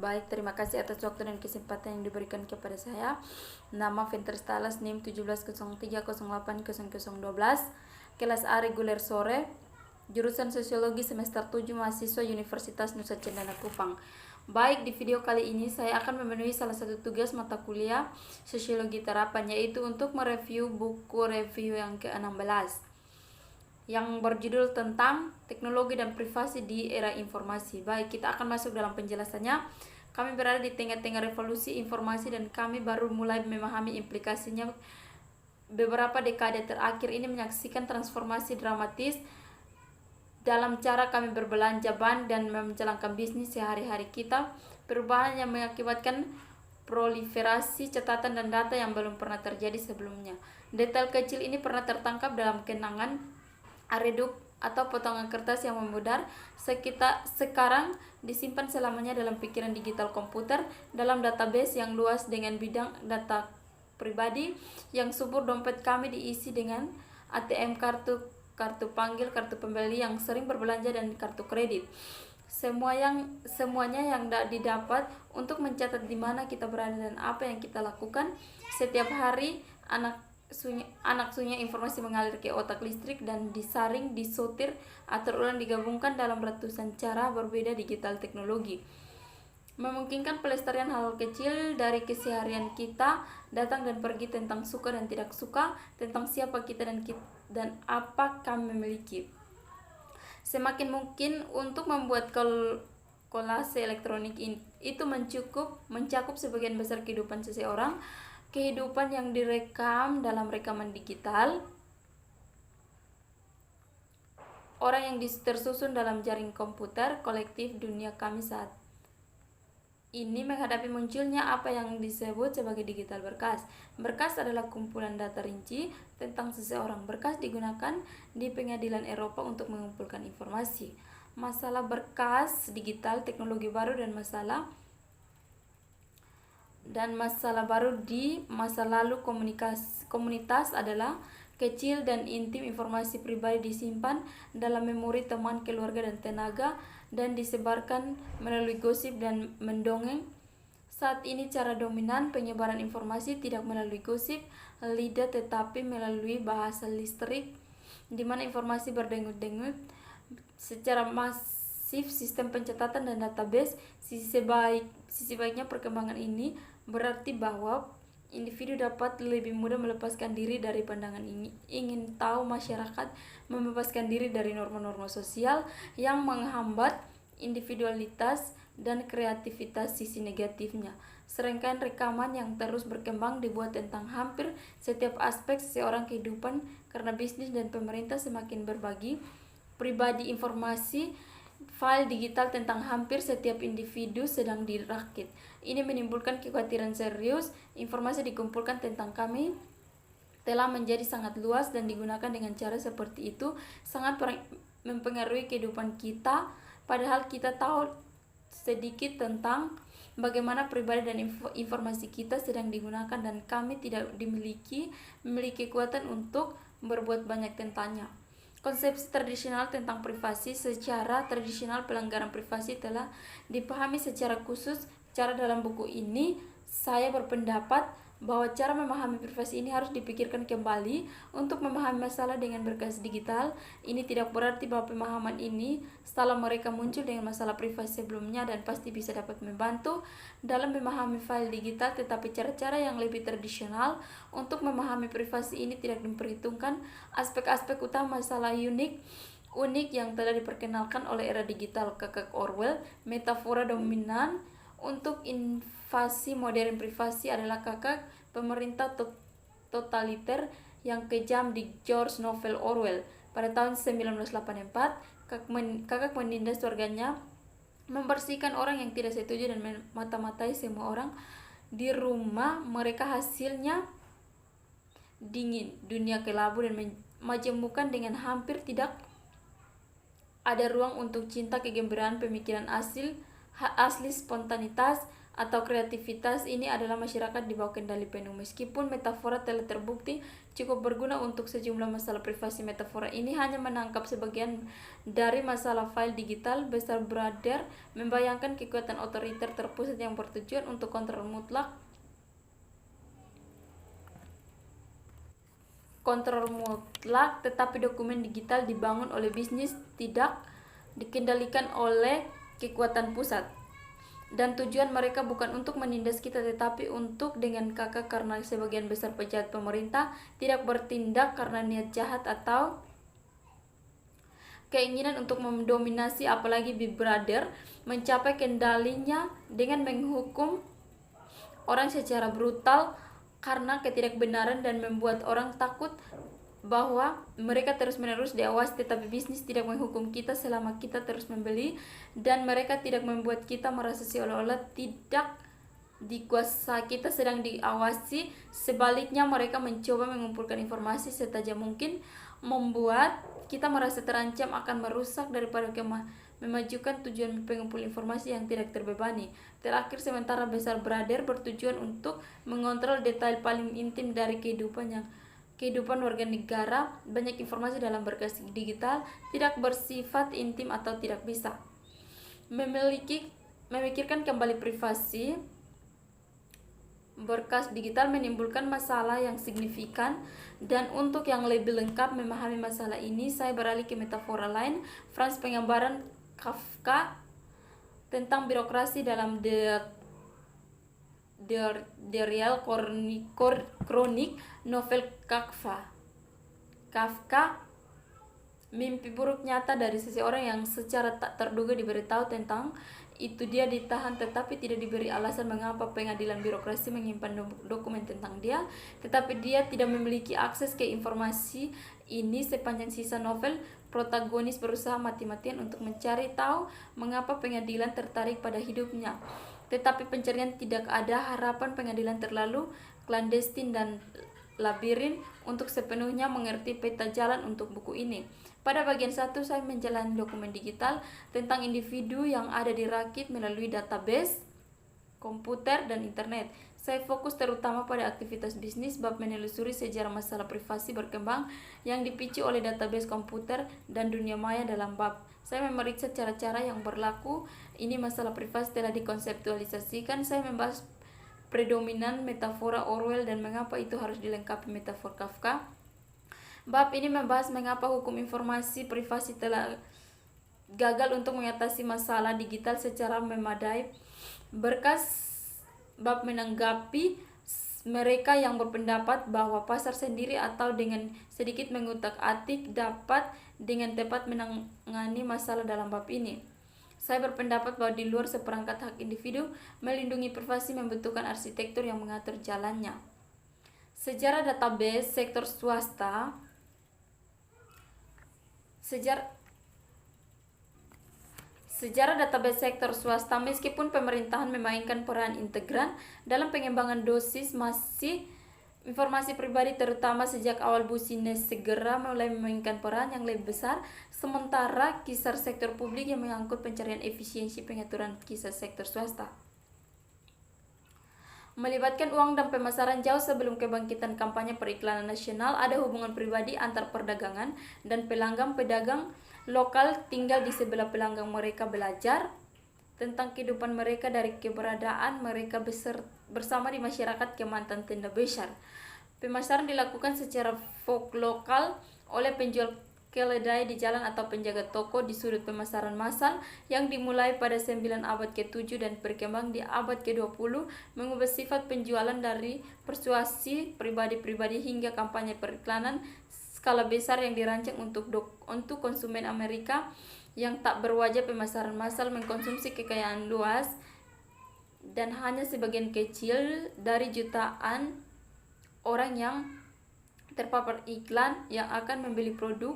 Baik, terima kasih atas waktu dan kesempatan yang diberikan kepada saya. Nama Venter Stalas, NIM 1703080012, kelas A reguler sore, jurusan Sosiologi semester 7, mahasiswa Universitas Nusa Cendana Kupang. Baik, di video kali ini saya akan memenuhi salah satu tugas mata kuliah Sosiologi Terapan, yaitu untuk mereview buku review yang ke-16 yang berjudul tentang teknologi dan privasi di era informasi. Baik, kita akan masuk dalam penjelasannya. Kami berada di tengah-tengah revolusi informasi dan kami baru mulai memahami implikasinya. Beberapa dekade terakhir ini menyaksikan transformasi dramatis dalam cara kami berbelanja ban dan menjalankan bisnis sehari-hari kita. Perubahan yang mengakibatkan proliferasi catatan dan data yang belum pernah terjadi sebelumnya. Detail kecil ini pernah tertangkap dalam kenangan redup atau potongan kertas yang memudar, sekarang disimpan selamanya dalam pikiran digital komputer, dalam database yang luas dengan bidang data pribadi yang subur. Dompet kami diisi dengan ATM, kartu panggil, kartu pembeli yang sering berbelanja, dan kartu kredit. Semuanya yang didapat untuk mencatat di mana kita berada dan apa yang kita lakukan setiap hari. Anak sunyi informasi mengalir ke otak listrik dan disaring, disortir, atau ulang digabungkan dalam ratusan cara berbeda. Digital teknologi memungkinkan pelestarian hal kecil dari keseharian kita, datang dan pergi, tentang suka dan tidak suka, tentang siapa kita dan apa kami memiliki. Semakin mungkin untuk membuat kolase elektronik itu mencakup sebagian besar kehidupan seseorang, kehidupan yang direkam dalam rekaman digital, orang yang tersusun dalam jaring komputer kolektif. Dunia kami saat ini menghadapi munculnya apa yang disebut sebagai digital berkas. Berkas adalah kumpulan data rinci tentang seseorang. Berkas digunakan di pengadilan Eropa untuk mengumpulkan informasi. Masalah berkas digital, teknologi baru, dan masalah baru di masa lalu komunitas adalah kecil dan intim. Informasi pribadi disimpan dalam memori teman, keluarga, dan tenaga, dan disebarkan melalui gosip dan mendongeng. Saat ini cara dominan penyebaran informasi tidak melalui gosip lidah tetapi melalui bahasa listrik, di mana informasi berdengut-dengut secara masif. Sistem pencatatan dan database. Sisi baiknya perkembangan ini berarti bahwa individu dapat lebih mudah melepaskan diri dari pandangan ingin tahu masyarakat, membebaskan diri dari norma-norma sosial yang menghambat individualitas dan kreativitas. Sisi negatifnya, serangkaian rekaman yang terus berkembang dibuat tentang hampir setiap aspek seseorang kehidupan karena bisnis dan pemerintah semakin berbagi pribadi. Informasi file digital tentang hampir setiap individu sedang dirakit. Ini menimbulkan kekhawatiran serius. Informasi dikumpulkan tentang kami telah menjadi sangat luas dan digunakan dengan cara seperti itu sangat mempengaruhi kehidupan kita, padahal kita tahu sedikit tentang bagaimana pribadi dan informasi kita sedang digunakan, dan kami tidak memiliki kekuatan untuk berbuat banyak tentangnya. Konsepsi tradisional tentang privasi. Secara tradisional pelanggaran privasi telah dipahami secara khusus. Cara dalam buku ini saya berpendapat bahwa cara memahami privasi ini harus dipikirkan kembali untuk memahami masalah dengan berkas digital. Ini tidak berarti bahwa pemahaman ini setelah mereka muncul dengan masalah privasi sebelumnya dan pasti bisa dapat membantu dalam memahami file digital, tetapi cara-cara yang lebih tradisional untuk memahami privasi ini tidak memperhitungkan aspek-aspek utama masalah unik yang telah diperkenalkan oleh era digital. Kakak Orwell, metafora dominan untuk invasi modern privasi adalah kakak pemerintah totaliter yang kejam di George Novel Orwell. Pada tahun 1984, kakak menindas warganya, membersihkan orang yang tidak setuju, dan mata-matai semua orang di rumah mereka. Hasilnya dingin, dunia kelabu, dan majemukkan dengan hampir tidak ada ruang untuk cinta, kegembiraan, pemikiran asli, spontanitas, atau kreativitas ini adalah masyarakat di bawah kendali penuh. Meskipun metafora telah terbukti cukup berguna untuk sejumlah masalah privasi, metafora ini hanya menangkap sebagian dari masalah file digital. Besar Brother membayangkan kekuatan otoriter terpusat yang bertujuan untuk kontrol mutlak tetapi dokumen digital dibangun oleh bisnis, tidak dikendalikan oleh kekuatan pusat. Dan tujuan mereka bukan untuk menindas kita tetapi untuk dengan kakak, karena sebagian besar pejabat pemerintah tidak bertindak karena niat jahat atau keinginan untuk mendominasi, apalagi Big Brother mencapai kendalinya dengan menghukum orang secara brutal karena ketidakbenaran dan membuat orang takut bahwa mereka terus-menerus diawasi. Tetapi bisnis tidak menghukum kita selama kita terus membeli, dan mereka tidak membuat kita merasa seolah-olah tidak dikuasai, kita sedang diawasi. Sebaliknya, mereka mencoba mengumpulkan informasi setajam mungkin, membuat kita merasa terancam akan merusak daripada memajukan tujuan pengumpul informasi yang tidak terbebani. Terakhir, sementara Besar Brother bertujuan untuk mengontrol detail paling intim dari kehidupan warga negara, banyak informasi dalam berkas digital tidak bersifat intim atau tidak bisa memikirkan kembali privasi. Berkas digital menimbulkan masalah yang signifikan, dan untuk yang lebih lengkap memahami masalah ini, saya beralih ke metafora lain. Franz, penggambaran Kafka tentang birokrasi dalam The Real Chronic, novel Kafka, mimpi buruk nyata dari seseorang yang secara tak terduga diberitahu tentang itu dia ditahan tetapi tidak diberi alasan mengapa pengadilan birokrasi menyimpan dokumen tentang dia, tetapi dia tidak memiliki akses ke informasi ini. Sepanjang sisa novel, protagonis berusaha mati-matian untuk mencari tahu mengapa pengadilan tertarik pada hidupnya, tetapi pencarian tidak ada. Harapan pengadilan terlalu klandestin dan labirin untuk sepenuhnya mengerti peta jalan untuk buku ini. Pada bagian 1, saya menjalani dokumen digital tentang individu yang ada dirakit melalui database, komputer, dan internet. Saya fokus terutama pada aktivitas bisnis, bab menelusuri sejarah masalah privasi berkembang yang dipicu oleh database komputer dan dunia maya. Dalam bab saya memeriksa cara-cara yang berlaku ini masalah privasi telah dikonseptualisasikan. Saya membahas predominan metafora Orwell dan mengapa itu harus dilengkapi metafora Kafka. Bab ini membahas mengapa hukum informasi privasi telah gagal untuk mengatasi masalah digital secara memadai. Bab menanggapi mereka yang berpendapat bahwa pasar sendiri atau dengan sedikit mengutak-atik dapat dengan tepat menangani masalah dalam bab ini. Saya berpendapat bahwa di luar seperangkat hak individu, melindungi privasi membutuhkan arsitektur yang mengatur jalannya. Sejarah database sektor swasta. Sejarah database sektor swasta, meskipun pemerintahan memainkan peran integran dalam pengembangan dosis masih informasi pribadi, terutama sejak awal Business segera mulai memainkan peran yang lebih besar, sementara kisar sektor publik yang mengangkut pencarian efisiensi pengaturan kisar sektor swasta melibatkan uang dan pemasaran. Jauh sebelum kebangkitan kampanye periklanan nasional, ada hubungan pribadi antar perdagangan dan pedagang lokal tinggal di sebelah pelanggan mereka, belajar tentang kehidupan mereka dari keberadaan mereka bersama di masyarakat Kemantan Tenda Besar. Pemasaran dilakukan secara lokal oleh penjual keledai di jalan atau penjaga toko di sudut pemasaran massal yang dimulai pada 9 abad ke-7 dan berkembang di abad ke-20, mengubah sifat penjualan dari persuasi pribadi-pribadi hingga kampanye periklanan skala besar yang dirancang untuk konsumen Amerika yang tak berwajah. Pemasaran massal mengkonsumsi kekayaan luas dan hanya sebagian kecil dari jutaan orang yang terpapar iklan yang akan membeli produk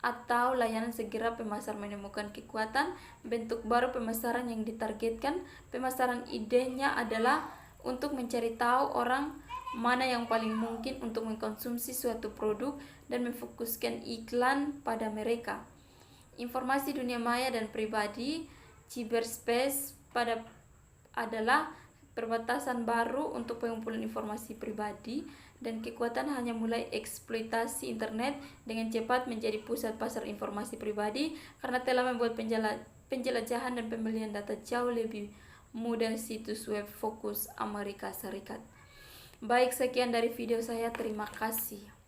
atau layanan. Segera pemasar menemukan kekuatan bentuk baru pemasaran yang ditargetkan. Pemasaran idenya adalah untuk mencari tahu orang mana yang paling mungkin untuk mengkonsumsi suatu produk dan memfokuskan iklan pada mereka. Informasi dunia maya dan pribadi, cyberspace adalah perbatasan baru untuk pengumpulan informasi pribadi, dan kekuatan hanya mulai eksploitasi internet dengan cepat menjadi pusat pasar informasi pribadi karena telah membuat penjelajahan dan pembelian data jauh lebih mudah situs web fokus Amerika Serikat. Baik, sekian dari video saya. Terima kasih.